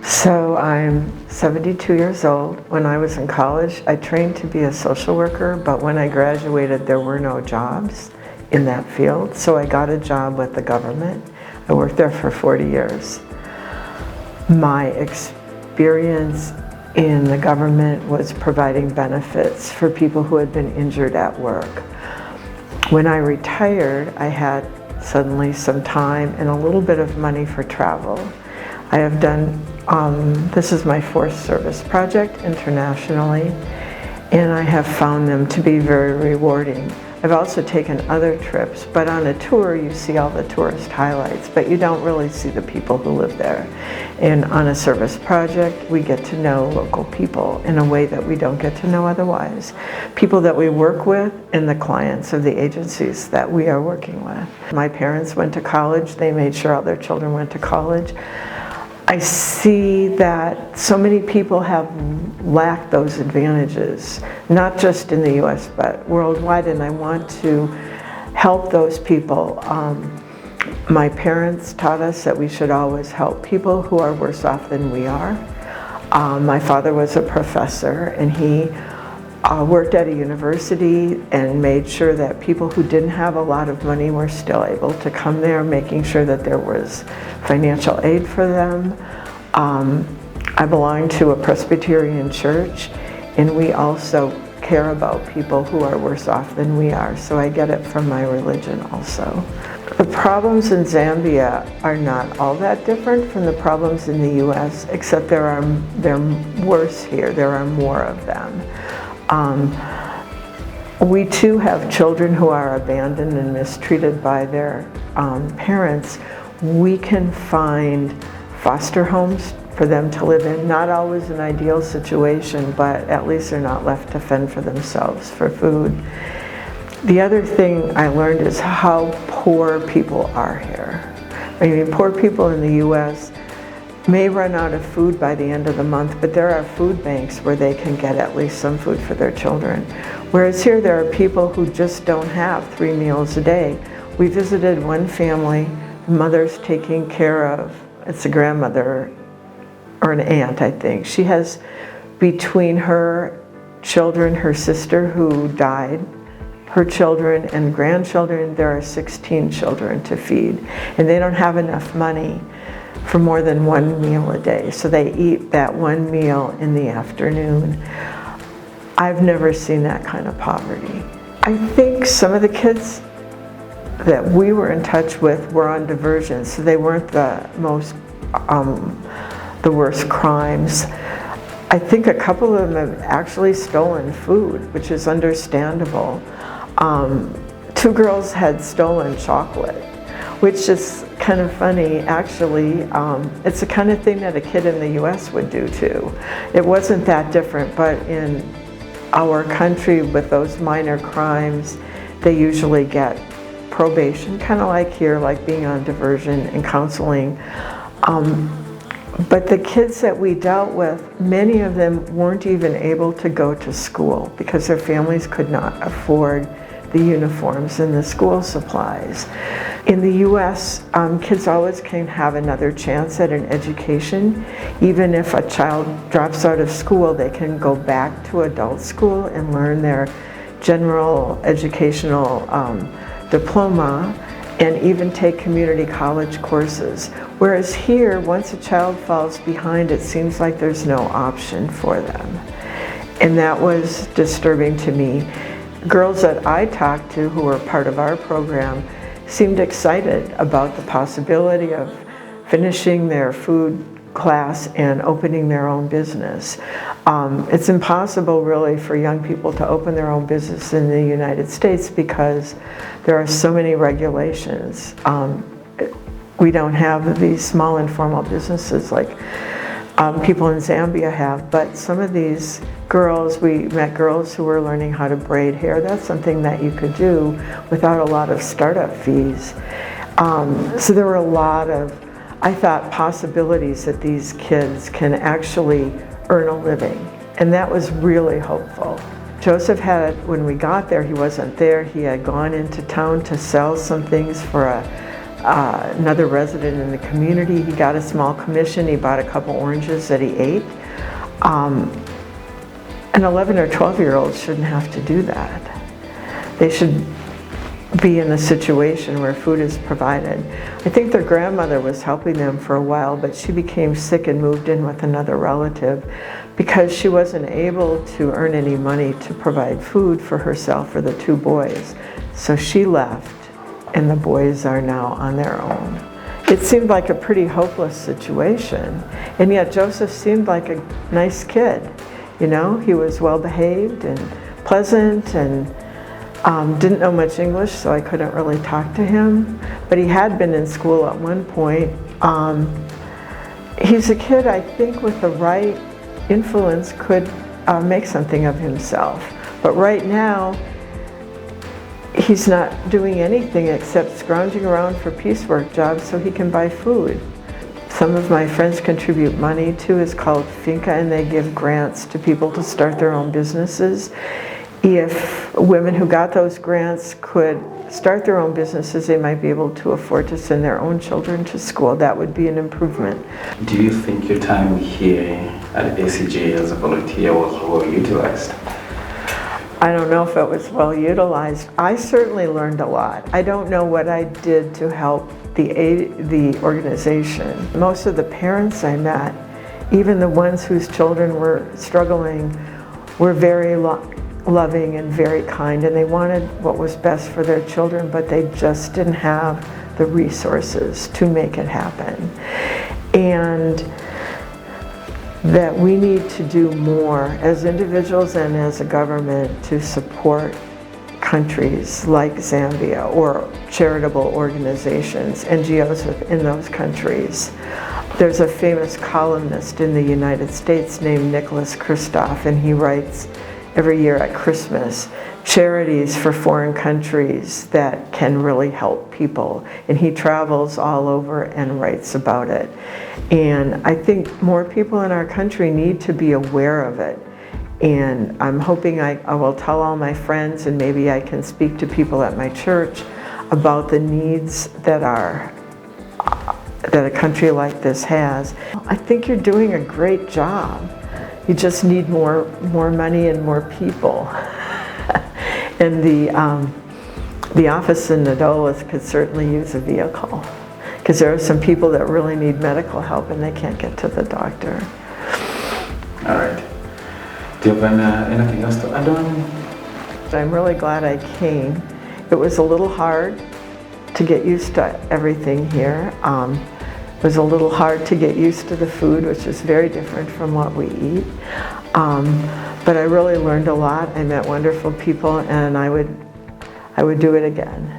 So I'm 72 years old. When I was in college, I trained to be a social worker, but when I graduated, there were no jobs in that field. So I got a job with the government. I worked there for 40 years. My experience in the government was providing benefits for people who had been injured at work. When I retired, I had suddenly some time and a little bit of money for travel. I have done, this is my fourth service project internationally, and I have found them to be very rewarding. I've also taken other trips, but on a tour you see all the tourist highlights, but you don't really see the people who live there. And on a service project, we get to know local people in a way that we don't get to know otherwise. People that we work with and the clients of the agencies that we are working with. My parents went to college, they made sure all their children went to college. I see that so many people have lacked those advantages, not just in the US, but worldwide, and I want to help those people. My parents taught us that we should always help people who are worse off than we are. My father was a professor, and he worked at a university and made sure that people who didn't have a lot of money were still able to come there, making sure that there was financial aid for them. I belong to a Presbyterian church, and we also care about people who are worse off than we are, so I get it from my religion also. The problems in Zambia are not all that different from the problems in the US, except they're worse here. There are more of them. We too have children who are abandoned and mistreated by their parents. We can find foster homes for them to live in. Not always an ideal situation, but at least they're not left to fend for themselves for food. The other thing I learned is how poor people are here. I mean, poor people in the US may run out of food by the end of the month, but there are food banks where they can get at least some food for their children. Whereas here there are people who just don't have 3 meals a day. We visited one family, the mother's taking care of, it's a grandmother or an aunt, I think. She has, between her children, her sister who died, her children and grandchildren, there are 16 children to feed. And they don't have enough money for more than 1 meal a day. So they eat that 1 meal in the afternoon. I've never seen that kind of poverty. I think some of the kids that we were in touch with were on diversion, so they weren't the most, the worst crimes. I think a couple of them have actually stolen food, which is understandable. 2 girls had stolen chocolate, which is kind of funny, actually. It's the kind of thing that a kid in the US would do too. It wasn't that different, but in our country with those minor crimes, they usually get probation, kind of like here, like being on diversion and counseling. But the kids that we dealt with, many of them weren't even able to go to school because their families could not afford the uniforms and the school supplies. In the US, kids always can have another chance at an education. Even if a child drops out of school, they can go back to adult school and learn their general educational diploma and even take community college courses. Whereas here, once a child falls behind, it seems like there's no option for them. And that was disturbing to me. Girls that I talked to who were part of our program seemed excited about the possibility of finishing their food class and opening their own business. It's impossible really for young people to open their own business in the United States because there are so many regulations. We don't have these small informal businesses like people in Zambia have, but some of these girls, we met girls who were learning how to braid hair. That's something that you could do without a lot of startup fees. So there were a lot of, I thought, possibilities that these kids can actually earn a living, and that was really hopeful. Joseph had, when we got there, he wasn't there, he had gone into town to sell some things for a another resident in the community. He got a small commission. He bought a couple oranges that he ate. An 11 or 12-year-old shouldn't have to do that. They should be in a situation where food is provided. I think their grandmother was helping them for a while, but she became sick and moved in with another relative because she wasn't able to earn any money to provide food for herself or the two boys. So she left, and the boys are now on their own. It seemed like a pretty hopeless situation, and yet Joseph seemed like a nice kid. You know, he was well behaved and pleasant, and didn't know much English, so I couldn't really talk to him, but he had been in school at one point. He's a kid, I think, with the right influence could make something of himself, but right now he's not doing anything except scrounging around for piecework jobs so he can buy food. Some of my friends contribute money to, it's called Finca, and they give grants to people to start their own businesses. If women who got those grants could start their own businesses, they might be able to afford to send their own children to school. That would be an improvement. Do you think your time here at ACJ as a volunteer was well utilized? I don't know if it was well utilized. I certainly learned a lot. I don't know what I did to help the organization. Most of the parents I met, even the ones whose children were struggling, were very loving and very kind, and they wanted what was best for their children, but they just didn't have the resources to make it happen. And that we need to do more as individuals and as a government to support countries like Zambia or charitable organizations, NGOs within those countries. There's a famous columnist in the United States named Nicholas Kristof, and he writes every year at Christmas charities for foreign countries that can really help people, and he travels all over and writes about it. And I think more people in our country need to be aware of it, and I'm hoping I will tell all my friends, and maybe I can speak to people at my church about the needs that a country like this has. I think you're doing a great job. You just need more money and more people. And the office in Dille could certainly use a vehicle, because there are some people that really need medical help and they can't get to the doctor. All right. Do you have anything else to add on? I'm really glad I came. It was a little hard to get used to everything here. It was a little hard to get used to the food, which is very different from what we eat. But I really learned a lot. I met wonderful people, and I would do it again.